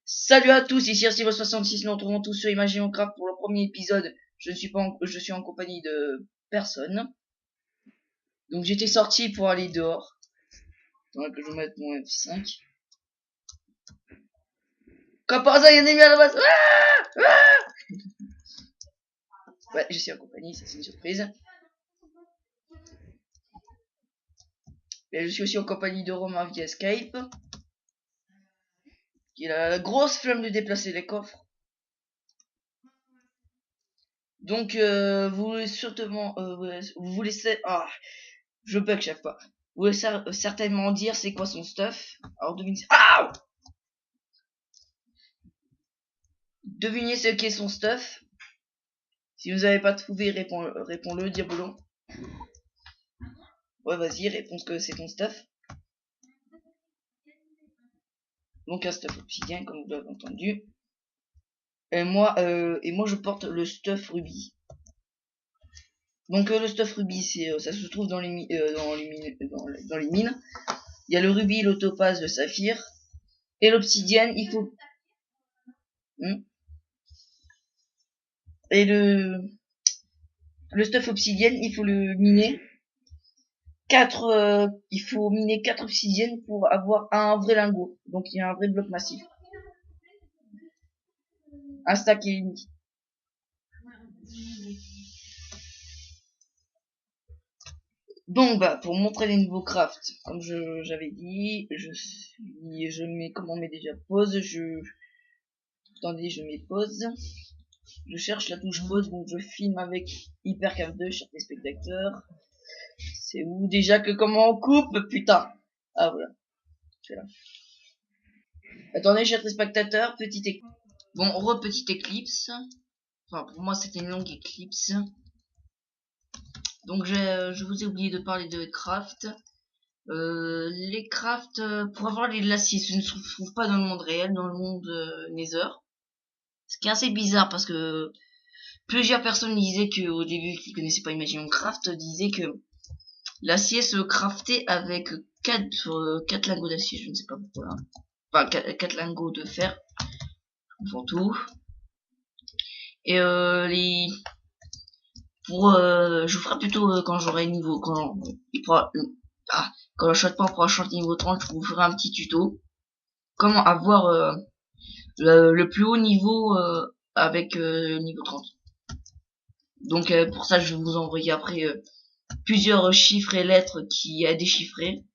Salut à tous, ici Steve66, nous retrouvons tous sur Imaginecraft pour le premier épisode. Je suis en compagnie de personne. Donc j'étais sorti pour aller dehors. Attends que je mette mon F5. Comme par hasard, il y a un ennemi à la base. Ouais, je suis en compagnie, ça c'est une surprise. Et je suis aussi en compagnie de Romain via Skype. Qui a la grosse flemme de déplacer les coffres. Donc vous voulez certainement vous laissez je bug chaque fois. Vous voulez certainement dire c'est quoi son stuff. Alors devinez. Devinez ce qu'est son stuff. Si vous n'avez pas trouvé, réponds-le, Diabolon. Ouais, vas-y, réponds ce que c'est ton stuff. Donc un stuff obsidien, comme vous l'avez entendu. Et moi, je porte le stuff rubis. Donc le stuff rubis, ça se trouve dans les mines. Il y a le rubis, le topaz, le saphir. Et l'obsidienne, il faut... Et le stuff obsidienne, il faut le miner. Il faut miner 4 obsidiennes pour avoir un vrai lingot. Donc il y a un vrai bloc massif. Un stack et demi. Donc bah pour montrer les nouveaux crafts, comme j'avais dit, je mets comment on met déjà pause, attendez, je mets pause. Je cherche la touche pause, donc je filme avec HyperCaf2, chers spectateurs. C'est où déjà que comment on coupe, putain. Ah voilà. C'est là. Attendez, chers spectateurs, petite éclipse. Enfin pour moi c'était une longue éclipse. Donc je vous ai oublié de parler de craft. Les crafts, pour avoir les glaciers, ce ne se trouve pas dans le monde réel, dans le monde Nether. Ce qui est assez bizarre parce que plusieurs personnes disaient que au début qui connaissaient pas Imaginecraft disaient que l'acier se craftait avec 4 lingots d'acier, je ne sais pas pourquoi. Enfin 4 lingots de fer, pour tout. Et je ferai plutôt quand j'aurai niveau quand le shotpan pourra chanter niveau 30, je vous ferai un petit tuto. Comment avoir le plus haut niveau avec niveau 30. Donc pour ça, je vais vous envoyer après plusieurs chiffres et lettres qui à déchiffrer.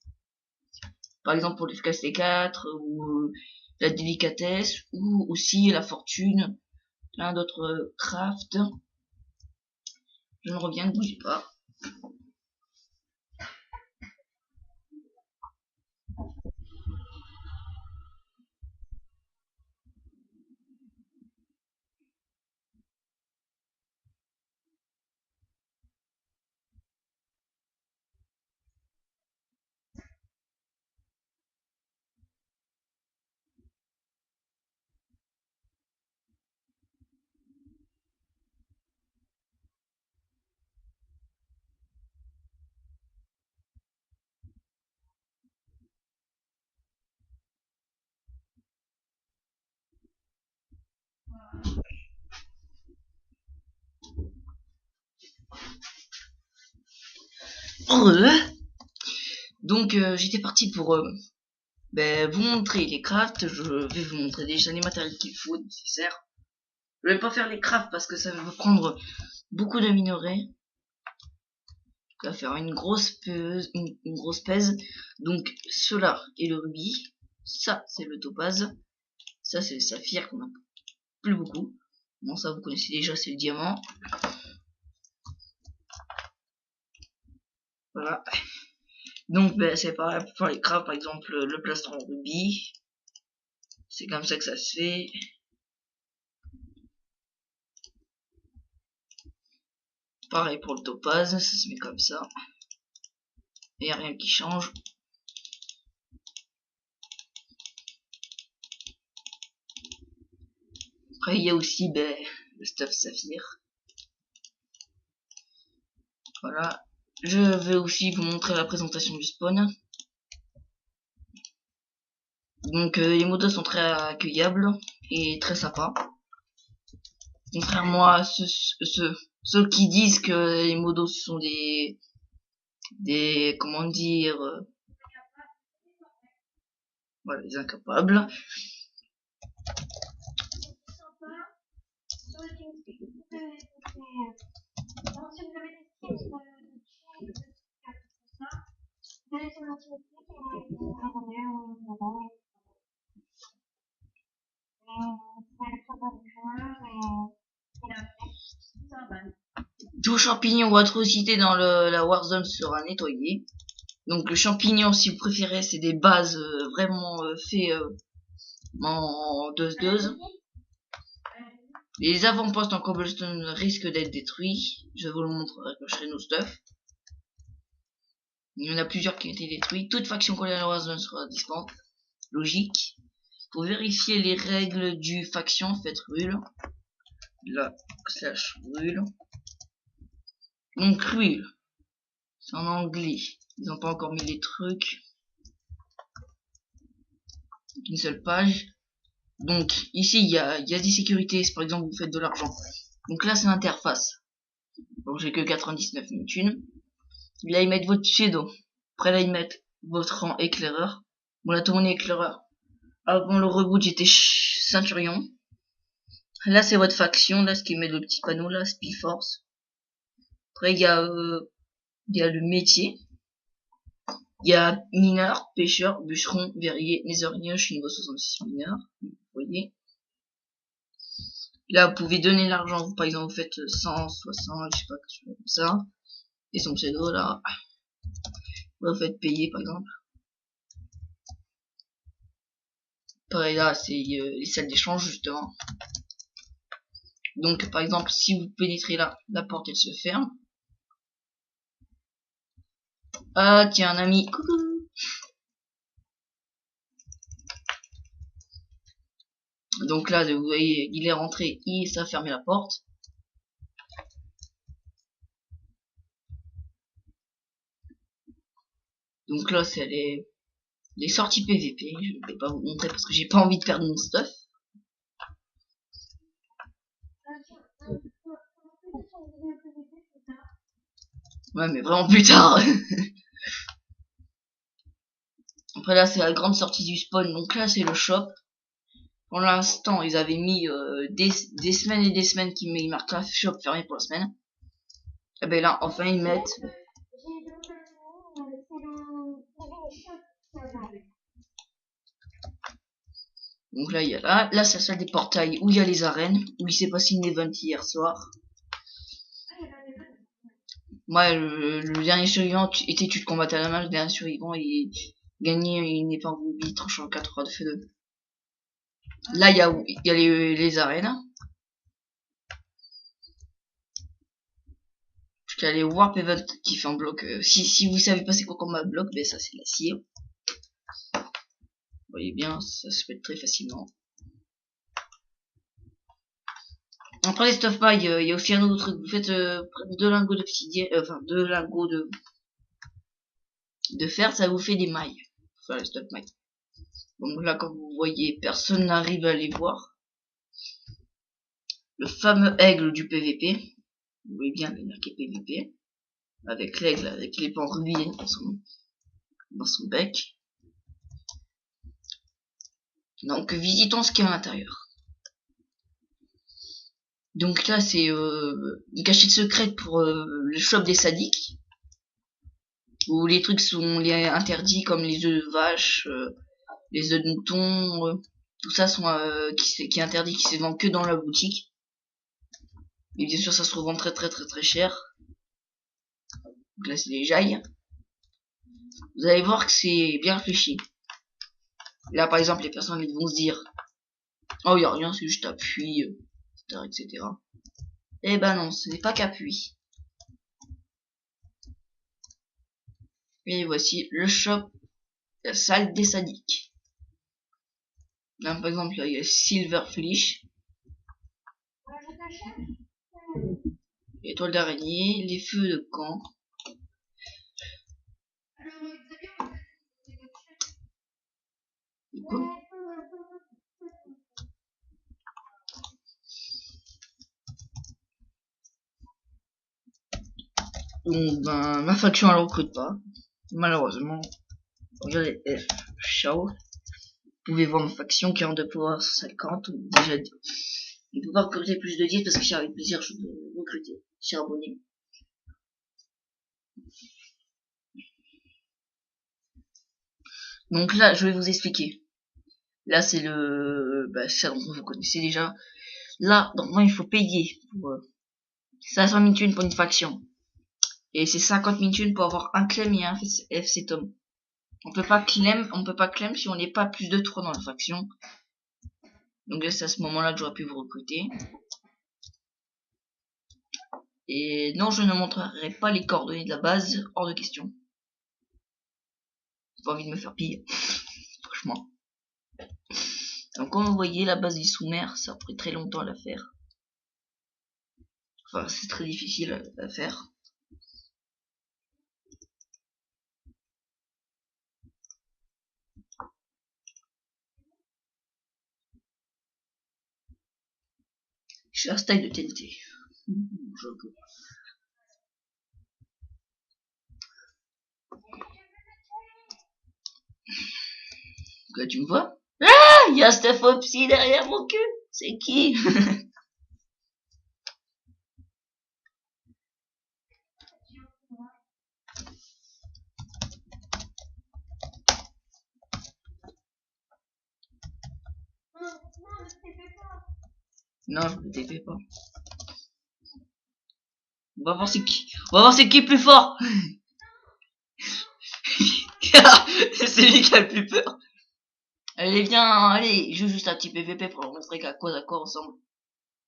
Par exemple pour l'efficacité 4 ou la délicatesse ou aussi la fortune, plein d'autres crafts. Je ne reviens, ne bougez pas. Donc j'étais parti pour vous montrer les crafts. Je vais vous montrer déjà les matériels qu'il faut nécessaires. Je vais pas faire les crafts parce que ça va prendre beaucoup de minerais. On va faire une grosse pèse. Donc cela est le rubis, ça c'est le topaz, ça c'est le saphir qu'on a plus beaucoup. Bon ça vous connaissez déjà, c'est le diamant. Voilà. Donc c'est pareil pour faire les crafts, par exemple le plastron rubis. C'est comme ça que ça se fait. Pareil pour le topaz, ça se met comme ça. Il n'y a rien qui change. Après il y a aussi le stuff saphir. Voilà. Je vais aussi vous montrer la présentation du spawn. Donc les modos sont très accueillables et très sympas. Contrairement à ceux qui disent que les modos sont des comment dire, voilà, des incapables. Tout champignon ou atrocité dans la Warzone sera nettoyé. Donc le champignon, si vous préférez, c'est des bases vraiment faits en 2-2. Les avant-postes en cobblestone risquent d'être détruits. Je vous le montrerai quand je serai nos stuff. Il y en a plusieurs qui ont été détruits. Toute faction collée à la Warzone sera dispensée. Logique. Pour vérifier les règles du faction, faites rule. Là, /rule. Donc rule. C'est en anglais. Ils n'ont pas encore mis les trucs. Une seule page. Donc ici il y a des sécurités. Si par exemple vous faites de l'argent. Donc là c'est l'interface. Donc j'ai que 99 thunes. Là ils mettent votre pseudo. Après là ils mettent votre rang éclaireur. Bon là tout le monde est éclaireur. Avant le reboot j'étais ceinturion. Là c'est votre faction. Là ce qui met le petit panneau là, Speedforce. Après il y a le métier. Il y a mineur, pêcheur, bûcheron, verrier, netherien. Je suis niveau 66 mineur. Vous voyez. Là, vous pouvez donner l'argent. Par exemple, vous faites 160, je sais pas, comme ça. Et son pseudo, là. Vous faites payer, par exemple. Pareil, là, c'est les salles d'échange, justement. Donc, par exemple, si vous pénétrez là, la porte, elle se ferme. Ah, tiens, un ami. Coucou. Donc là, vous voyez, il est rentré, ça a fermé la porte. Donc là, c'est les sorties PVP. Je ne vais pas vous montrer parce que j'ai pas envie de perdre mon stuff. Ouais, mais vraiment plus tard. Après là, c'est la grande sortie du spawn. Donc là, c'est le shop. Pour l'instant, ils avaient mis des semaines et des semaines qui marquent la shop fermé pour la semaine. Et ben là, enfin, ils mettent. Donc là, il y a là, c'est la salle des portails où il y a les arènes, où il s'est passé une event hier soir. Moi, le dernier survivant était tu te combattais à la main, le dernier survivant il gagnait une épingle ruby tranchant 4 de feu 2. Là, il y a les arènes. Il y a les warp event qui fait en bloc. Si vous savez pas c'est quoi combat bloc, ben ça c'est l'acier. Vous voyez bien, ça se fait très facilement. Après les stuff mailles, il y a aussi un autre truc. Vous faites 2 lingots d'obsidienne, enfin 2 lingots de fer, ça vous fait des mailles. Pour faire les stuff mailles. Donc là, comme vous voyez, personne n'arrive à les voir. Le fameux aigle du PVP. Vous voyez bien, il est marqué PVP. Avec l'aigle, avec les pans rubis dans son bec. Donc visitons ce qu'il y a à l'intérieur. Donc là c'est une cachette secrète pour le shop des sadiques. Où les trucs sont interdits comme les œufs de vache, les œufs de mouton, tout ça sont qui est interdit, qui se vend que dans la boutique. Et bien sûr ça se revend très cher. Donc là c'est les jailles. Vous allez voir que c'est bien réfléchi. Là par exemple les personnes vont se dire oh y a rien, c'est juste appui, etc. Eh ben non, ce n'est pas qu'appui. Et voici le shop, la salle des sadiques. Là par exemple là, il y a Silverfish, l'étoile d'araignée, les feux de camp. Et quoi? Donc, ben, ma faction, elle recrute pas. Malheureusement. Regardez F. Ciao. Vous pouvez voir ma faction qui est en de power 50. Déjà, il peut pas recruter plus de 10 parce que j'ai avec plaisir, je veux recruter. Cher abonné. Donc là, je vais vous expliquer. Là, c'est ça, donc vous connaissez déjà. Là, normalement, il faut payer pour, 500 000 thunes pour une faction. Et c'est 50 000 thunes pour avoir un claim et un FC Tom. On peut pas claim si on n'est pas plus de 3 dans la faction. Donc là, c'est à ce moment-là que j'aurais pu vous recruter. Et non, je ne montrerai pas les coordonnées de la base, hors de question. J'ai pas envie de me faire piller. Franchement. Donc comme vous voyez, la base du sous-mer, ça a pris très longtemps à la faire. Enfin, c'est très difficile à faire. J'ai un style de TNT. Quoi, tu me vois? Ah, il y a Steph Opsy derrière mon cul. C'est qui? Non, je ne TP pas. On va voir c'est qui. On va voir c'est qui est plus fort. C'est lui qui a le plus peur. Allez, viens, allez, joue juste un petit PVP pour leur montrer qu'à quoi d'accord ensemble.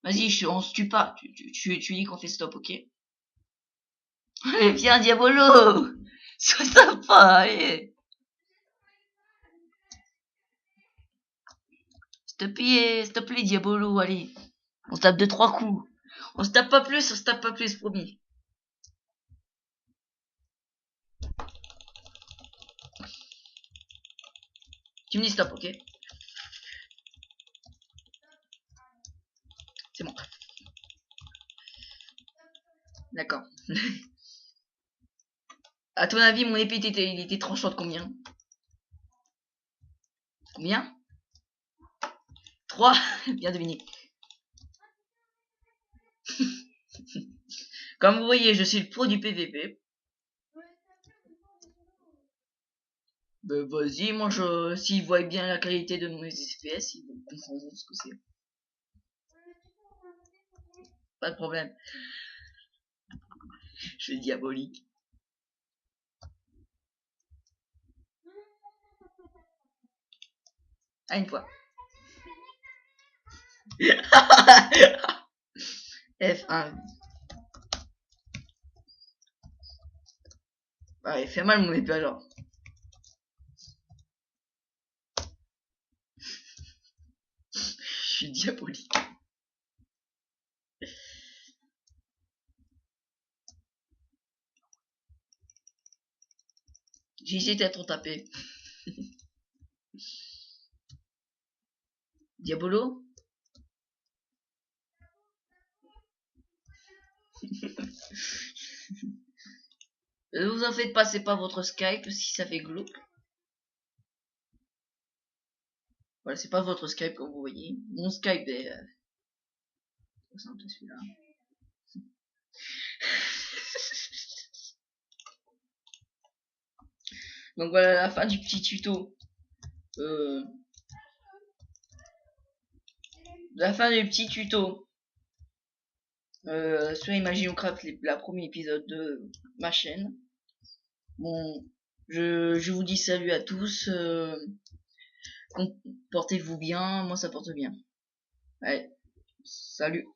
Vas-y, on se tue pas. Tu dis qu'on fait stop, ok? Allez, viens, Diabolo. Sois sympa, allez. S'il te plaît, Diabolo, allez. On se tape 2-3 coups. On se tape pas plus, promis. Tu me dis stop, ok? C'est bon. D'accord. À ton avis, mon épée il était tranchant de combien? Combien? 3. Bien deviné. Comme vous voyez, je suis le pro du PVP. Ben vas-y, moi s'ils voient bien la qualité de mes FPS, ils vont comprendre ce que c'est. Pas de problème. Je suis diabolique. Ah, une fois. F1. Ah, il fait mal mon épée alors. Je suis diabolique. J'ai hésité à trop taper. Diabolo. Vous en faites pas, c'est pas votre Skype si ça fait glauque. Voilà, c'est pas votre Skype comme vous voyez. Mon Skype est simple celui-là. Donc voilà la fin du petit tuto. La fin du petit tuto sur Imaginocraft, la premier épisode de ma chaîne. Bon, je vous dis salut à tous. Portez-vous bien, moi ça porte bien. Allez, salut.